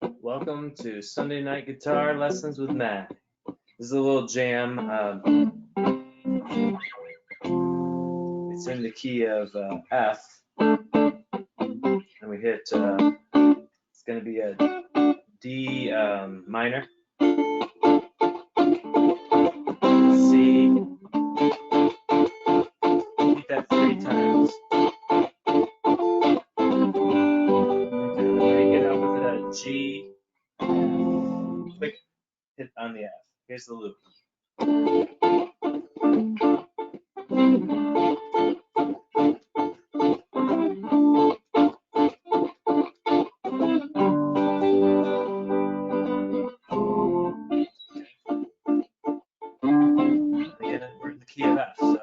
Welcome to Sunday Night Guitar Lessons with Matt. This is a little jam. It's in the key of F, and we hit, it's going to be a D minor, C, repeat that 3 times. Break it up with a G, quick hit on the F. Here's the loop. Again, we're in the key of F, so.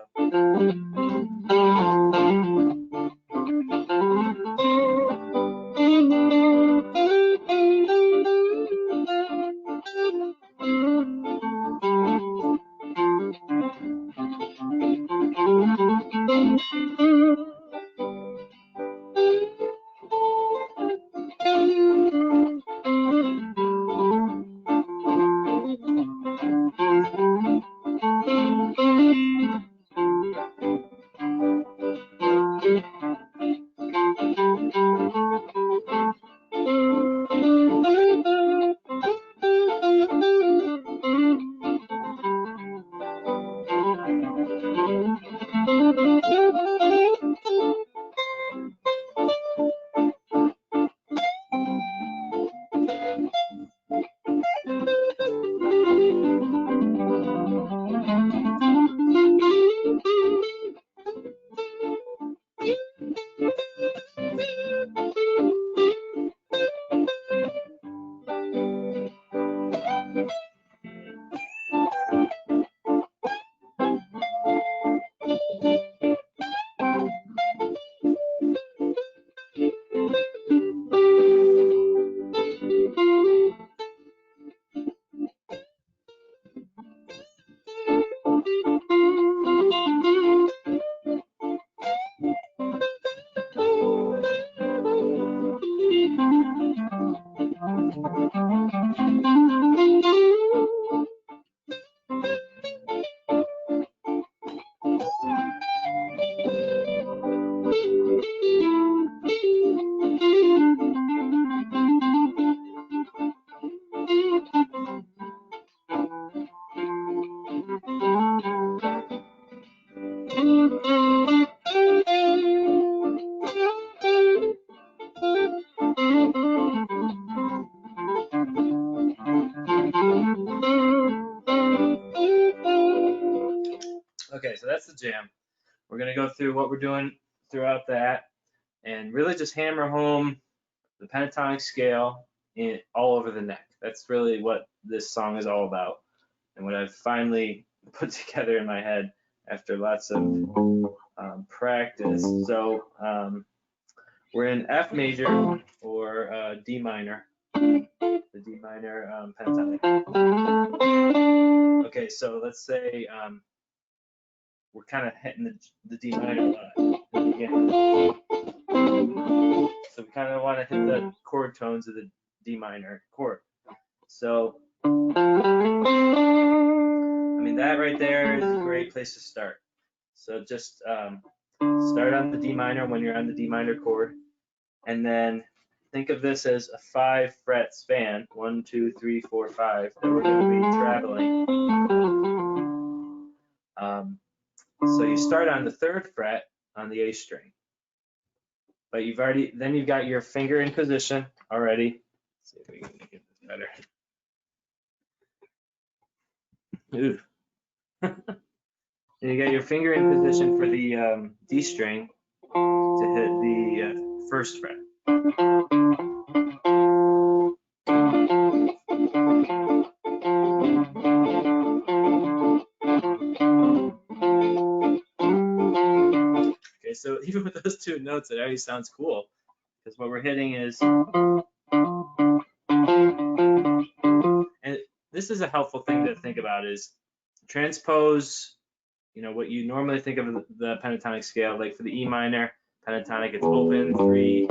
Okay, so that's the jam. We're going to go through what we're doing throughout that and really just hammer home the pentatonic scale all over the neck. That's really what this song is all about and what I've finally put together in my head after lots of practice. So we're in F major or D minor, the D minor pentatonic. Okay, so let's say we're kind of hitting the D minor a lot in the beginning. So we kind of want to hit the chord tones of the D minor chord. So, I mean, that right there is a great place to start. So just start on the D minor when you're on the D minor chord, and then think of this as a 5-fret span, 1, 2, 3, 4, 5, that we're going to be traveling. So you start on the 3rd fret on the A string, but you've got your finger in position already. Let's see if we can make this better. Ooh. And you got your finger in position for the D string to hit the 1st fret. Okay, so even with those 2 notes, it already sounds cool because what we're hitting is, and this is a helpful thing to think about, is transpose, you know, what you normally think of the pentatonic scale, like for the E minor pentatonic, it's open 3.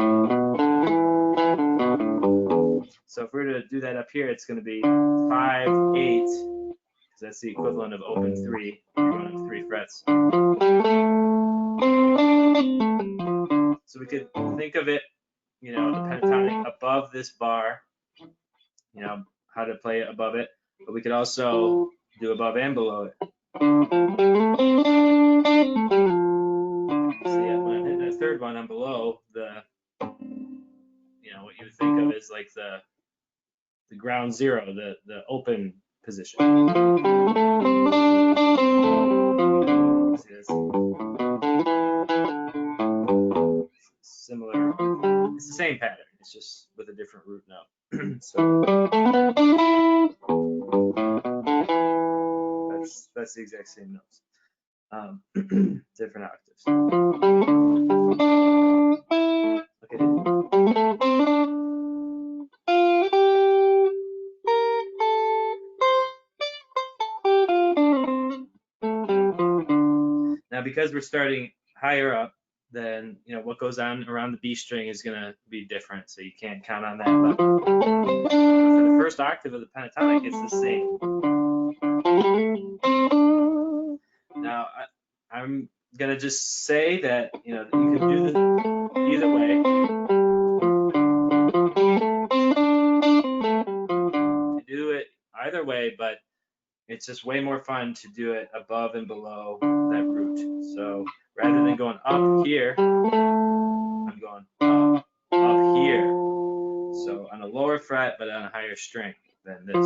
So if we were to do that up here, it's going to be 5, 8, because that's the equivalent of open 3. You're going up 3 frets. So we could think of it, you know, the pentatonic above this bar, you know, how to play it above it, but we could also do above and below it. So yeah, when I'm hitting the third one, I'm below the, you know, what you would think of as like the ground zero, the open position. See this? Similar, it's the same pattern, it's just with a different root note. So that's the exact same notes, different octaves. Okay. Now, because we're starting higher up, then you know what goes on around the B string is going to be different, so you can't count on that. But for the first octave of the pentatonic, it's the same. Now, I'm going to just say that you know you can do this either way. You do it either way, but it's just way more fun to do it above and below that root. So rather than going up here, I'm going up here. So on a lower fret, but on a higher string than this.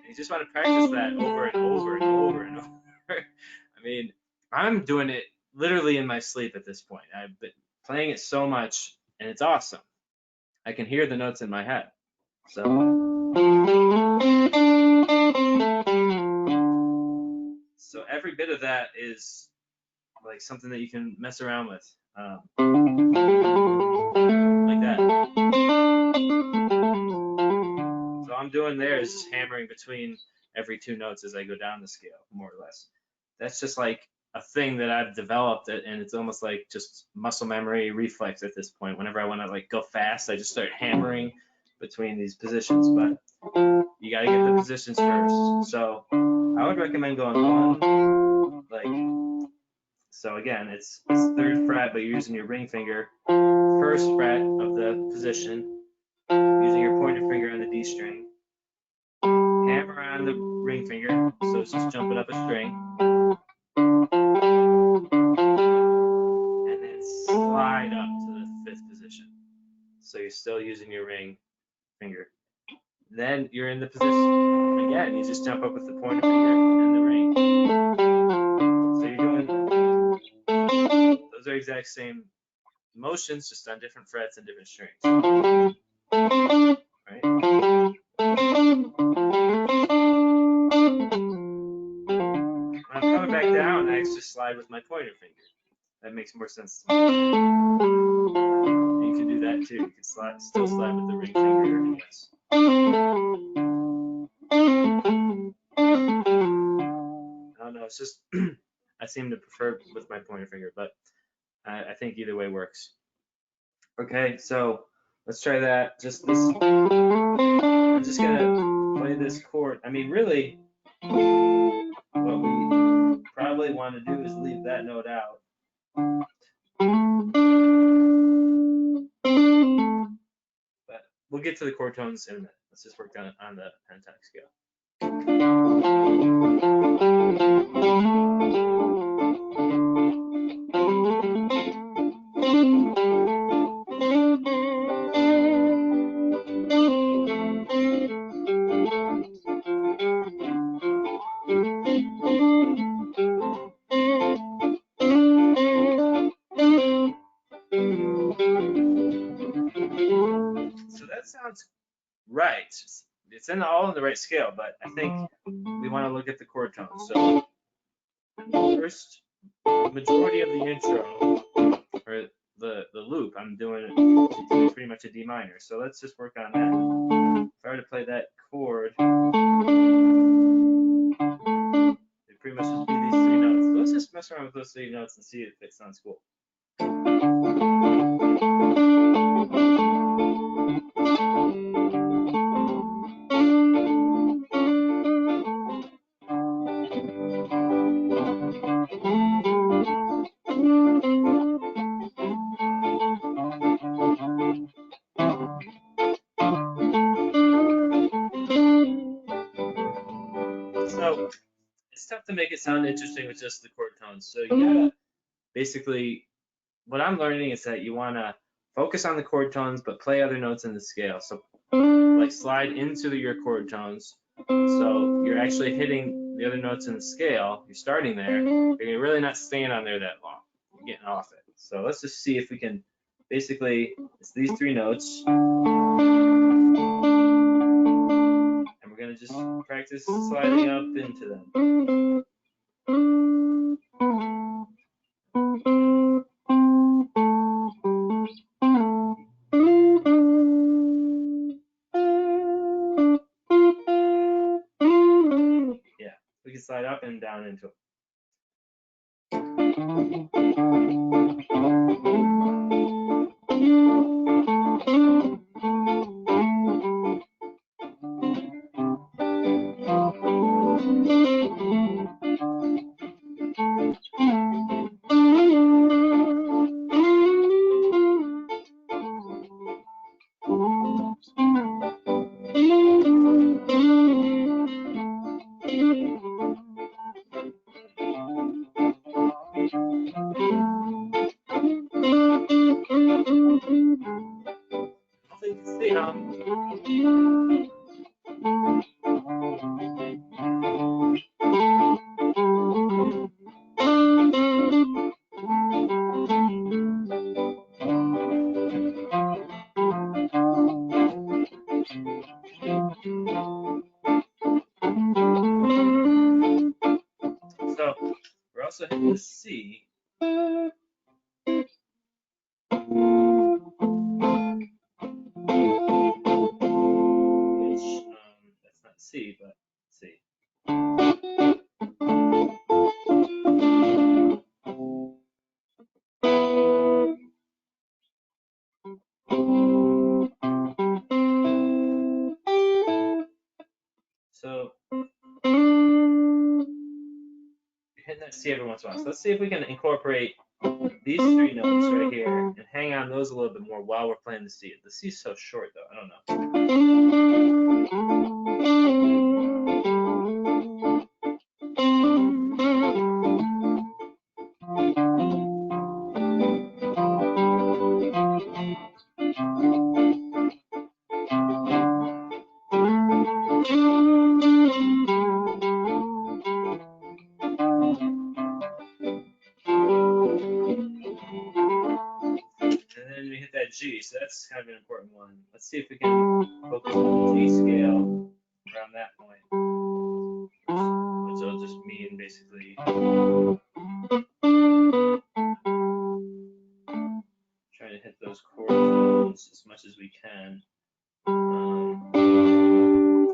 You just want to practice that over and over and over and over. I mean, I'm doing it literally in my sleep at this point. I've been playing it so much, and it's awesome. I can hear the notes in my head. So every bit of that is like something that you can mess around with, like that. So all I'm doing there is just hammering between every 2 notes as I go down the scale, more or less. That's just like a thing that I've developed, and it's almost like just muscle memory reflex at this point. Whenever I want to like go fast, I just start hammering between these positions, but you got to get the positions first. So I would recommend going 1, like, so again, it's 3rd fret, but you're using your ring finger, 1st fret of the position, using your pointer finger on the D string, hammer on the ring finger, so it's just jumping up a string, and then slide up to the 5th position. So you're still using your ring finger. Then you're in the position, again, you just jump up with the pointer finger and the ring. So you're doing, those are exact same motions, just on different frets and different strings. Right? When I'm coming back down, I just slide with my pointer finger. That makes more sense to me. You can do that too. You can still slide with the ring finger and yes. I don't know, it's just I seem to prefer with my pointer finger, but I think either way works. Okay, so let's try that. Just this. I'm just gonna play this chord. I mean, really, what we probably want to do is leave that note out. But we'll get to the chord tones in a minute. Let's just work on the pentatonic scale. So that sounds right. It's all in the right scale, but I think we want to look at the chord tones. So first, majority of the intro, or the loop, I'm doing it pretty much a D minor. So let's just work on that. If I were to play that chord, it pretty much would be these 3 notes. let's just mess around with those 3 notes and see if it sounds cool. So it's tough to make it sound interesting with just the chord tones. So you gotta basically, what I'm learning is that you wanna focus on the chord tones, but play other notes in the scale. So like slide into your chord tones. So you're actually hitting the other notes in the scale. You're starting there. You're really not staying on there that long. You're getting off it. So let's just see if we can, basically, it's these 3 notes. And we're gonna just practice sliding up into them. Yeah, we can slide up and down into it. So we're also hitting the C. Which, that's not C, but C. So you're hitting that C every once in a while. So let's see if we can incorporate these 3 notes right here and hang on those a little bit more while we're playing the C. The C's so short though, I don't know. And then we hit that G, so that's kind of an important one. Let's see if we can focus on the G scale around that point, which will just mean basically trying to hit those chord tones as much as we can. Yeah,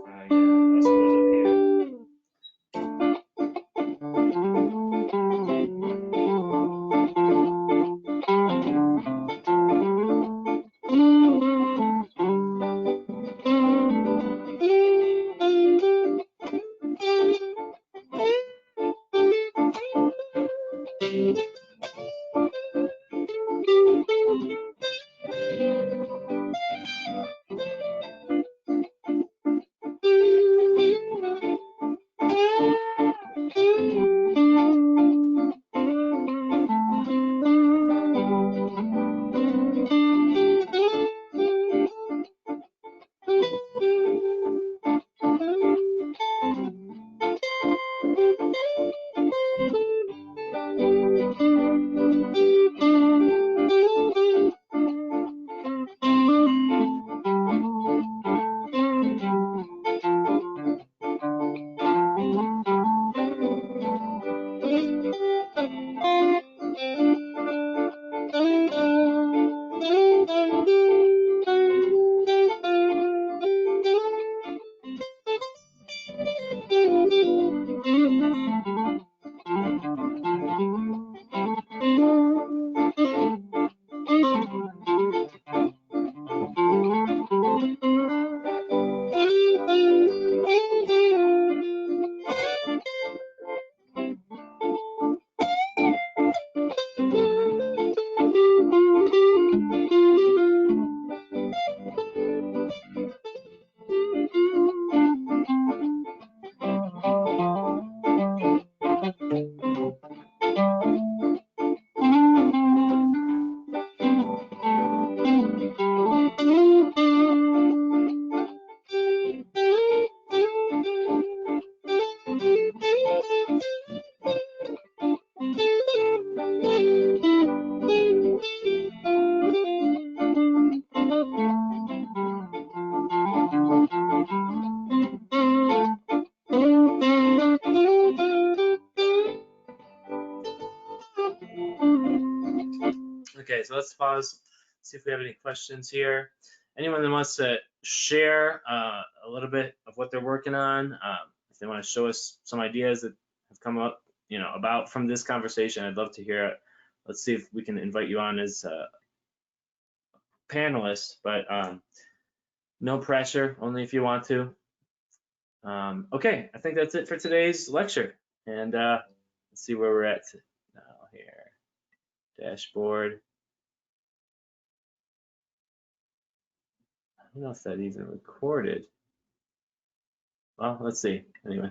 I suppose up here. Okay, so let's pause, see if we have any questions here. Anyone that wants to share a little bit of what they're working on, if they want to show us some ideas that have come up, about from this conversation, I'd love to hear it. Let's see if we can invite you on as panelists, but no pressure, only if you want to. Okay, I think that's it for today's lecture, and let's see where we're at now here. Dashboard. I don't know if that even recorded. Well, let's see. Anyway.